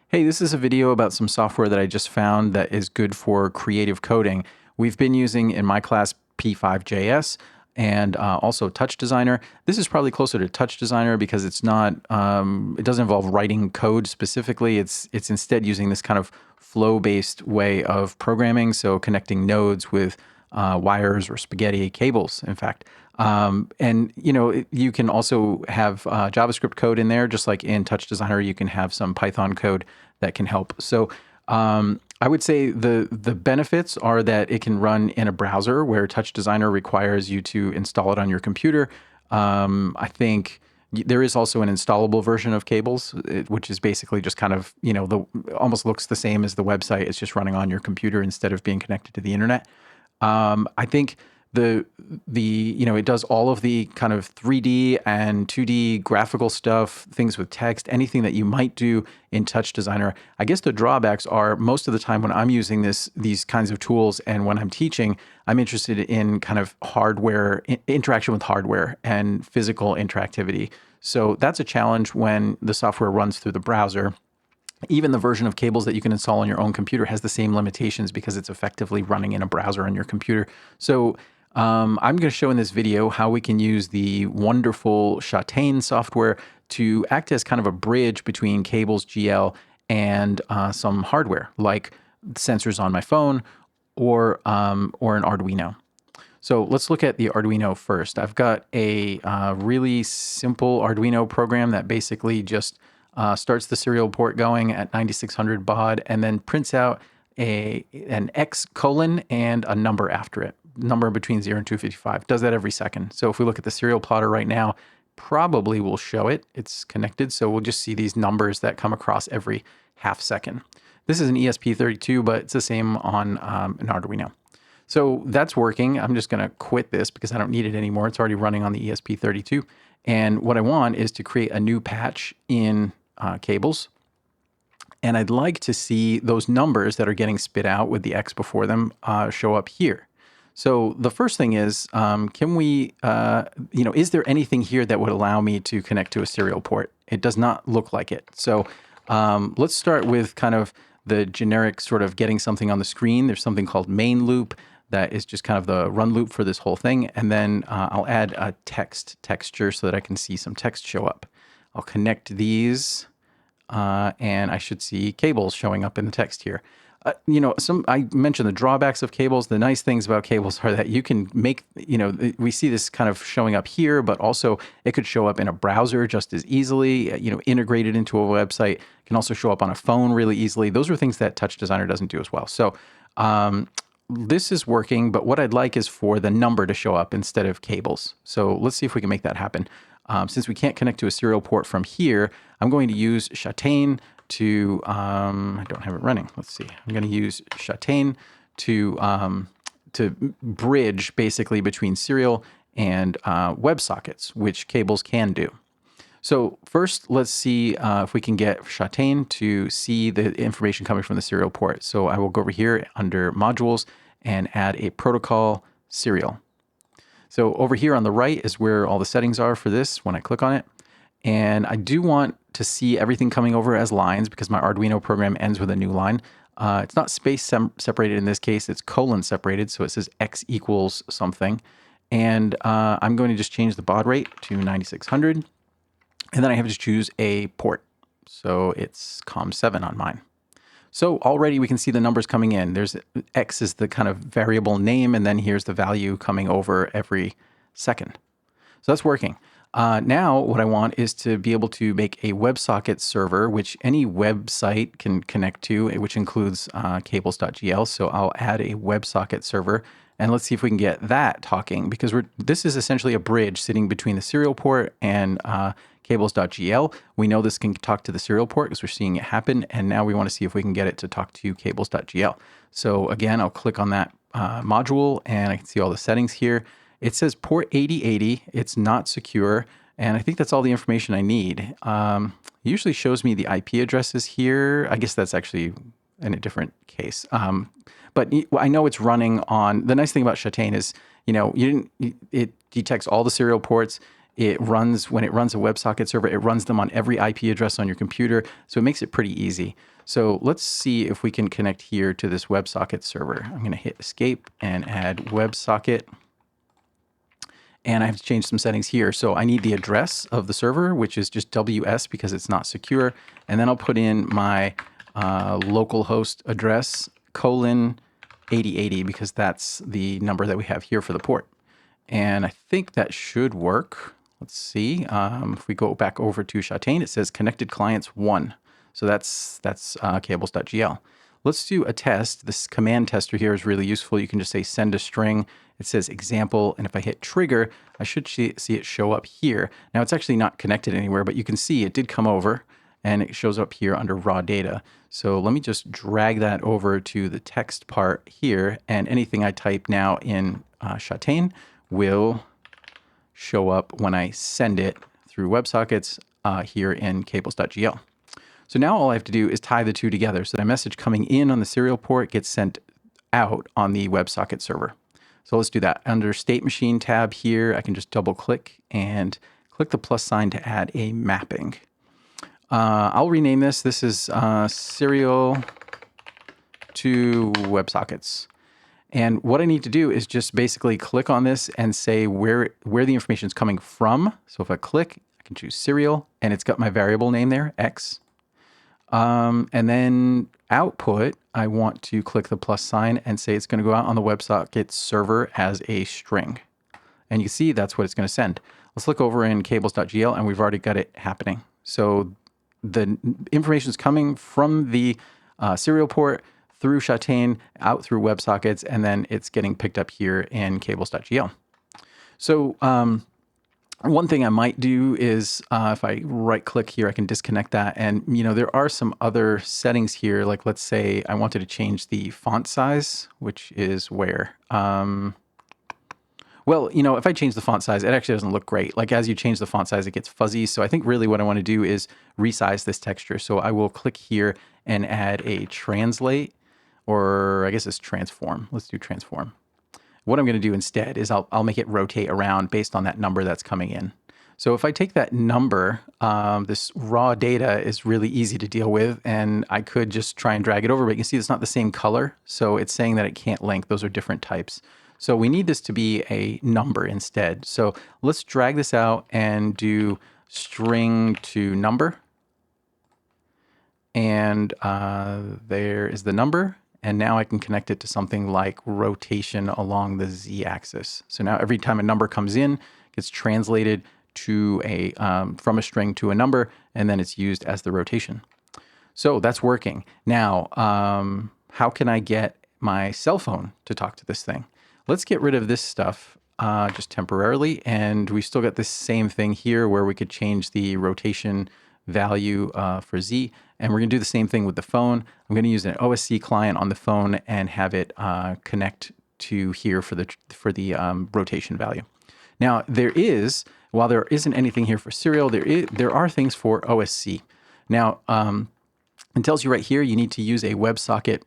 Hey, this is a video about some software that I just found that is good for creative coding. We've been using in my class P5JS and also Touch Designer. This is probably closer to Touch Designer because it's not, it doesn't involve writing code specifically. It's instead using this kind of flow-based way of programming, so connecting nodes with wires or spaghetti cables, in fact. And you can also have JavaScript code in there, just like in Touch Designer. You can have some Python code that can help. So I would say the benefits are that it can run in a browser, where Touch Designer requires you to install it on your computer. I think there is also an installable version of Cables, which is basically just kind of, almost looks the same as the website. It's just running on your computer instead of being connected to the internet. I think it does all of the kind of 3D and 2D graphical stuff, things with text, anything that you might do in Touch Designer. I guess the drawbacks are, most of the time when I'm using these kinds of tools and when I'm teaching, I'm interested in kind of hardware, interaction with hardware and physical interactivity. So that's a challenge when the software runs through the browser. Even the version of Cables that you can install on your own computer has the same limitations because it's effectively running in a browser on your computer. So I'm going to show in this video how we can use the wonderful Chataigne software to act as kind of a bridge between Cables.gl and some hardware, like sensors on my phone or an Arduino. So let's look at the Arduino first. I've got a really simple Arduino program that basically just starts the serial port going at 9600 baud and then prints out an X colon and a number after it, number between 0 and 255. Does that every second. So if we look at the serial plotter right now, probably will show it. It's connected, so we'll just see these numbers that come across every half second. This is an ESP32, but it's the same on an Arduino. So that's working. I'm just going to quit this because I don't need it anymore. It's already running on the ESP32. And what I want is to create a new patch in Cables. And I'd like to see those numbers that are getting spit out with the X before them show up here. So the first thing is, can we, is there anything here that would allow me to connect to a serial port? It does not look like it. So let's start with kind of the generic sort of getting something on the screen. There's something called main loop that is just kind of the run loop for this whole thing. And then I'll add a texture so that I can see some text show up. I'll connect these and I should see Cables showing up in the text here. I mentioned the drawbacks of Cables. The nice things about Cables are that you can make, we see this kind of showing up here, but also it could show up in a browser just as easily, integrated into a website. It can also show up on a phone really easily. Those are things that Touch Designer doesn't do as well. So this is working, but what I'd like is for the number to show up instead of Cables. So let's see if we can make that happen. Since we can't connect to a serial port from here, I'm going to use Chataigne to, I don't have it running. Let's see. I'm going to use Chataigne to bridge basically between serial and WebSockets, which Cables can do. So first, let's see if we can get Chataigne to see the information coming from the serial port. So I will go over here under modules and add a protocol serial. So over here on the right is where all the settings are for this when I click on it. And I do want to see everything coming over as lines because my Arduino program ends with a new line. It's not space separated in this case, it's colon separated. So it says X equals something. And I'm going to just change the baud rate to 9600. And then I have to choose a port. So it's COM7 on mine. So already we can see the numbers coming in. There's X is the kind of variable name, and then here's the value coming over every second. So that's working. Now what I want is to be able to make a WebSocket server, which any website can connect to, which includes Cables.gl. So I'll add a WebSocket server, and let's see if we can get that talking, because this is essentially a bridge sitting between the serial port and Cables.gl. We know this can talk to the serial port because we're seeing it happen, and now we want to see if we can get it to talk to Cables.gl. So again, I'll click on that module, and I can see all the settings here. It says port 8080. It's not secure, and I think that's all the information I need. It usually shows me the IP addresses here. I guess that's actually in a different case. But I know it's running on, the nice thing about Chataigne is, it detects all the serial ports. It runs, when it runs a WebSocket server, it runs them on every IP address on your computer. So it makes it pretty easy. So let's see if we can connect here to this WebSocket server. I'm going to hit escape and add WebSocket. And I have to change some settings here. So I need the address of the server, which is just WS because it's not secure. And then I'll put in my localhost address :8080 because that's the number that we have here for the port. And I think that should work. Let's see. If we go back over to Chataigne, it says connected clients 1. So that's Cables.gl. Let's do a test. This command tester here is really useful. You can just say send a string. It says example. And if I hit trigger, I should see it show up here. Now it's actually not connected anywhere, but you can see it did come over and it shows up here under raw data. So let me just drag that over to the text part here. And anything I type now in Chataigne will show up when I send it through WebSockets here in Cables.gl. So now all I have to do is tie the two together. So the message coming in on the serial port gets sent out on the WebSocket server. So let's do that. Under State Machine tab here, I can just double click and click the plus sign to add a mapping. I'll rename this. This is serial to WebSockets. And what I need to do is just basically click on this and say where the information is coming from. So if I click, I can choose serial, and it's got my variable name there, X. And then output, I want to click the plus sign and say it's going to go out on the WebSocket server as a string. And you can see that's what it's going to send. Let's look over in Cables.gl, and we've already got it happening. So the information is coming from the serial port through Chataigne, out through WebSockets, and then it's getting picked up here in Cables.gl. So one thing I might do is if I right click here, I can disconnect that. And, there are some other settings here. Like let's say I wanted to change the font size, which is where, well, if I change the font size, it actually doesn't look great. Like as you change the font size, it gets fuzzy. So I think really what I want to do is resize this texture. So I will click here and add a translate, or I guess it's transform. Let's do transform. What I'm going to do instead is I'll make it rotate around based on that number that's coming in. So if I take that number, this raw data is really easy to deal with, and I could just try and drag it over, but you can see it's not the same color. So it's saying that it can't link. Those are different types. So we need this to be a number instead. So let's drag this out and do string to number. And there is the number. And now I can connect it to something like rotation along the z-axis. So now every time a number comes in, it gets translated to from a string to a number, and then it's used as the rotation. So that's working. Now, how can I get my cell phone to talk to this thing? Let's get rid of this stuff just temporarily, and we still got this same thing here where we could change the rotation value for Z. And we're going to do the same thing with the phone. I'm going to use an OSC client on the phone and have it connect to here for the rotation value. Now while there isn't anything here for serial, there are things for OSC. Now it tells you right here you need to use a WebSocket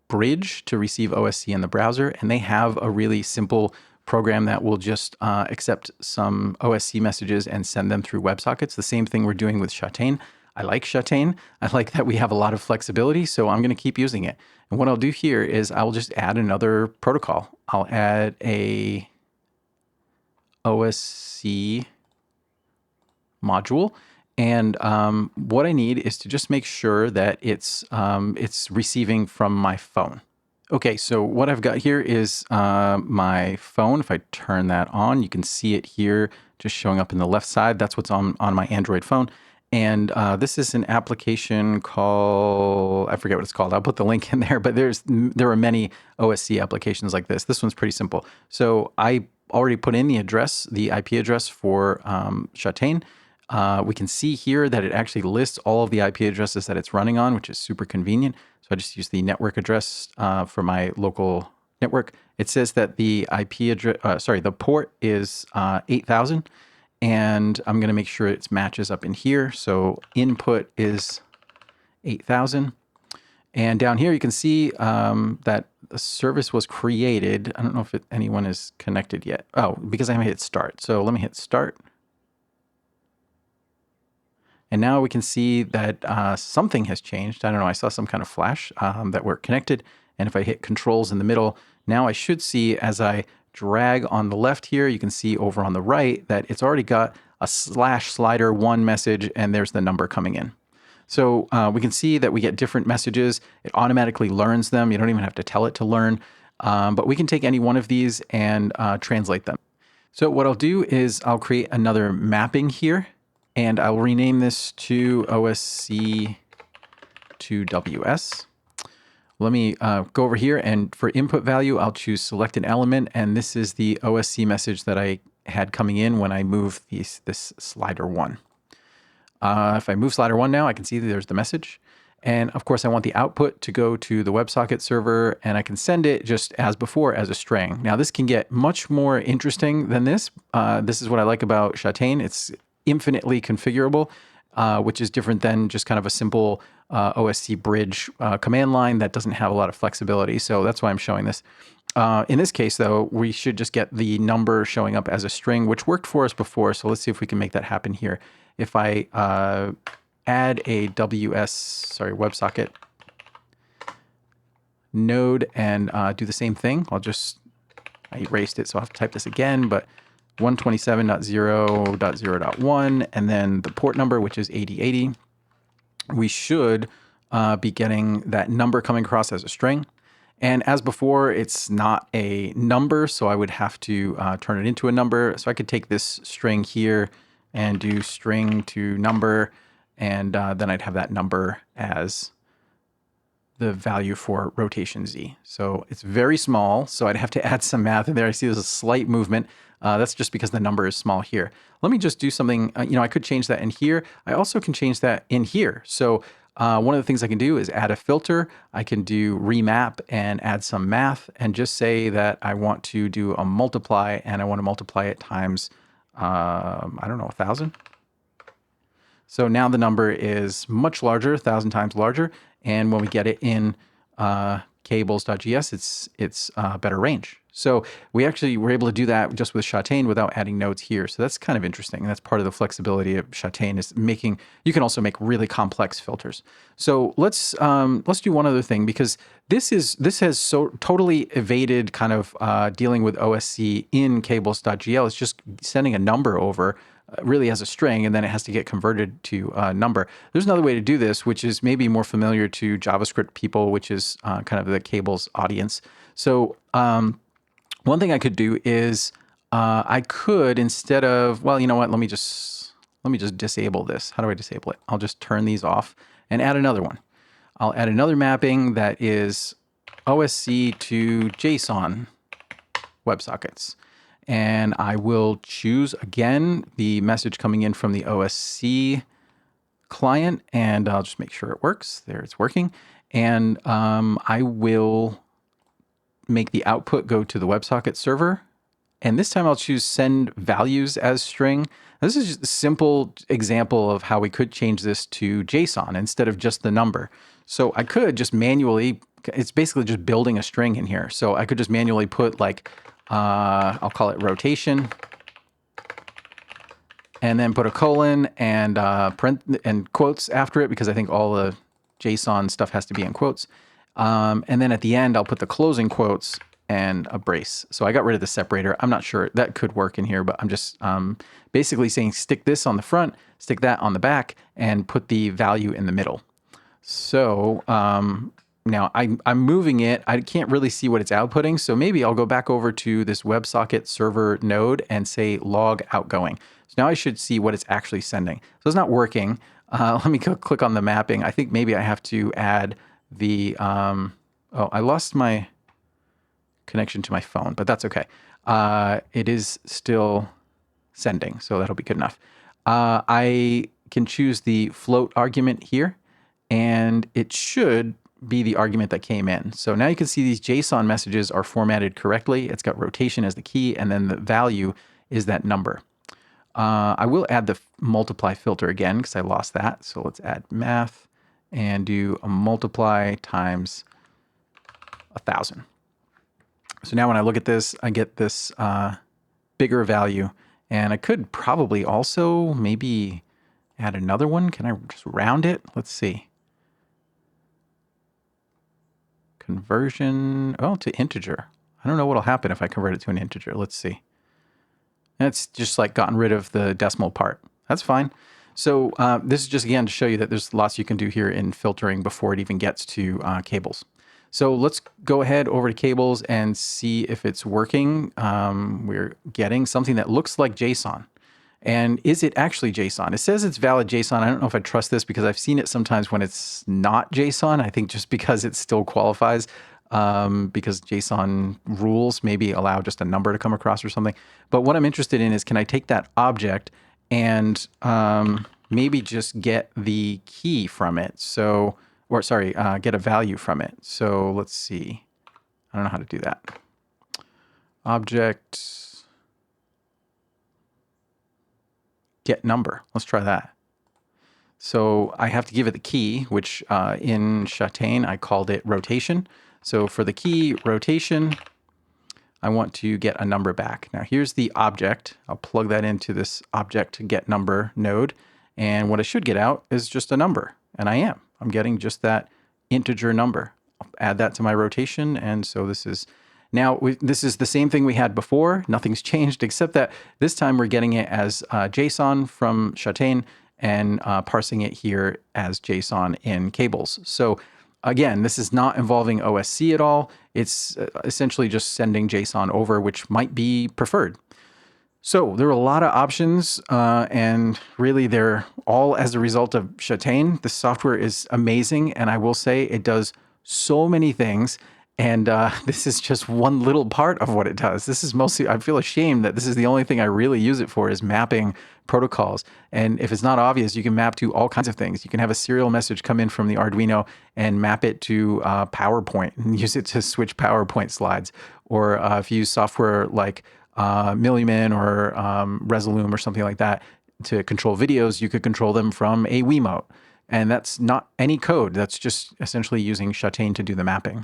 bridge to receive OSC in the browser, and they have a really simple program that will just accept some OSC messages and send them through WebSockets. The same thing we're doing with Chataigne. I like Chataigne. I like that we have a lot of flexibility, so I'm going to keep using it. And what I'll do here is I'll just add another protocol. I'll add a OSC module. And what I need is to just make sure that it's receiving from my phone. Okay, so what I've got here is my phone. If I turn that on, you can see it here just showing up in the left side. That's what's on my Android phone. And this is an application called, I forget what it's called. I'll put the link in there, but there are many OSC applications like this. This one's pretty simple. So I already put in the address, the IP address for Chataigne. We can see here that it actually lists all of the IP addresses that it's running on, which is super convenient. So I just use the network address for my local network. It says that the IP address, the port is 8,000, and I'm going to make sure it matches up in here. So input is 8,000. And down here you can see that the service was created. I don't know if anyone is connected yet. Oh, because I haven't hit start. So let me hit start. And now we can see that something has changed. I don't know, I saw some kind of flash that were connected. And if I hit controls in the middle, now I should see as I drag on the left here, you can see over on the right that it's already got a /slider1 message and there's the number coming in. So we can see that we get different messages. It automatically learns them. You don't even have to tell it to learn. But we can take any one of these and translate them. So what I'll do is I'll create another mapping here, and I'll rename this to OSC to WS. Let me go over here, and for input value, I'll choose select an element, and this is the OSC message that I had coming in when I move this slider 1. If I move slider 1 now, I can see that there's the message. And of course, I want the output to go to the WebSocket server, and I can send it just as before as a string. Now, this can get much more interesting than this. This is what I like about Chataigne. It's infinitely configurable, which is different than just kind of a simple OSC bridge command line that doesn't have a lot of flexibility. So that's why I'm showing this. In this case, though, we should just get the number showing up as a string, which worked for us before. So let's see if we can make that happen here. If I add a WebSocket node and do the same thing, I erased it, so I'll have to type this again, but 127.0.0.1, and then the port number, which is 8080. We should be getting that number coming across as a string. And as before, it's not a number, so I would have to turn it into a number. So I could take this string here and do string to number, and then I'd have that number as the value for rotation Z. So it's very small, so I'd have to add some math in there. I see there's a slight movement. That's just because the number is small here. Let me just do something, I could change that in here. I also can change that in here. So one of the things I can do is add a filter. I can do remap and add some math and just say that I want to do a multiply, and I want to multiply it times, 1,000. So now the number is much larger, 1,000 times larger. And when we get it in Cables.gl, it's better range. So we actually were able to do that just with Chataigne without adding nodes here. So that's kind of interesting. And that's part of the flexibility of Chataigne is you can also make really complex filters. So let's do one other thing, because this has so totally evaded kind of dealing with OSC in Cables.gl. It's just sending a number over really as a string, and then it has to get converted to a number. There's another way to do this, which is maybe more familiar to JavaScript people, which is kind of the Cables audience. So one thing I could do is I could, instead of, well, you know what? Let me just disable this. How do I disable it? I'll just turn these off and add another one. I'll add another mapping that is OSC to JSON WebSockets. And I will choose, again, the message coming in from the OSC client, and I'll just make sure it works. There, it's working. And I will make the output go to the WebSocket server. And this time I'll choose send values as string. This is just a simple example of how we could change this to JSON instead of just the number. So I could just manually, it's basically just building a string in here. So I could just manually put like, I'll call it rotation, and then put a colon and print and quotes after it, because I think all the JSON stuff has to be in quotes. And then at the end, I'll put the closing quotes and a brace. So I got rid of the separator. I'm not sure that could work in here, but I'm just basically saying stick this on the front, stick that on the back, and put the value in the middle. So now I'm moving it. I can't really see what it's outputting. So maybe I'll go back over to this WebSocket server node and say log outgoing. So now I should see what it's actually sending. So it's not working. Let me go click on the mapping. I think maybe I have to add the, oh, I lost my connection to my phone, but that's okay. It is still sending, so that'll be good enough. I can choose the float argument here, and it should be the argument that came in. So now you can see these JSON messages are formatted correctly. It's got rotation as the key, and then the value is that number. I will add the multiply filter again because I lost that. So let's add math and do a multiply times 1,000. So now when I look at this, I get this bigger value, and I could probably also maybe Add another one. Can I just round it? Let's see. Conversion, oh, to integer. I don't know what'll happen if I convert it to an integer. Let's see. It's just like gotten rid of the decimal part. That's fine. So this is just, again, to show you that there's lots you can do here in filtering before it even gets to cables. So let's go ahead over to cables and see if it's working. We're getting something that looks like JSON. And is it actually JSON? It says it's valid JSON. I don't know if I trust this because I've seen it sometimes when it's not JSON. I think just because it still qualifies, because JSON rules maybe allow just a number to come across or something. But what I'm interested in is, can I take that object and maybe just get the key from it? So, or sorry, get a value from it. So let's see. I don't know how to do that. Object. Get number. Let's try that. So I have to give it the key, which in Chataigne I called it rotation. So for the key rotation, I want to get a number back. Now here's the object. I'll plug that into this object get number node. And what I should get out is just a number. And I'm getting just that integer number. I'll add that to my rotation. And so this is now, this is the same thing we had before. Nothing's changed except that this time we're getting it as JSON from Chataigne and parsing it here as JSON in cables. So again, this is not involving OSC at all. It's essentially just sending JSON over, which might be preferred. So there are a lot of options, and really they're all as a result of Chataigne. The software is amazing, and I will say it does so many things. And this is just one little part of what it does. This is mostly, I feel ashamed that this is the only thing I really use it for, is mapping protocols. And if it's not obvious, you can map to all kinds of things. You can have a serial message come in from the Arduino and map it to PowerPoint and use it to switch PowerPoint slides. Or if you use software like Milliman or Resolume or something like that to control videos, you could control them from a Wiimote. And that's not any code. That's just essentially using Chataigne to do the mapping.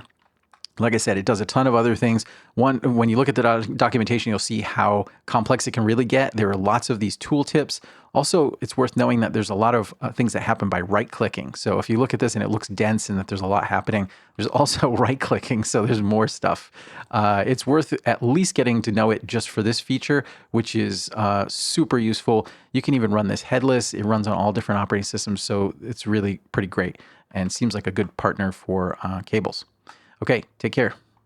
Like I said, it does a ton of other things. One, when you look at the documentation, you'll see how complex it can really get. There are lots of these tooltips. Also, it's worth knowing that there's a lot of things that happen by right-clicking. So if you look at this and it looks dense and that there's a lot happening, there's also right-clicking, so there's more stuff. It's worth at least getting to know it just for this feature, which is super useful. You can even run this headless. It runs on all different operating systems, so it's really pretty great and seems like a good partner for cables. Okay, take care.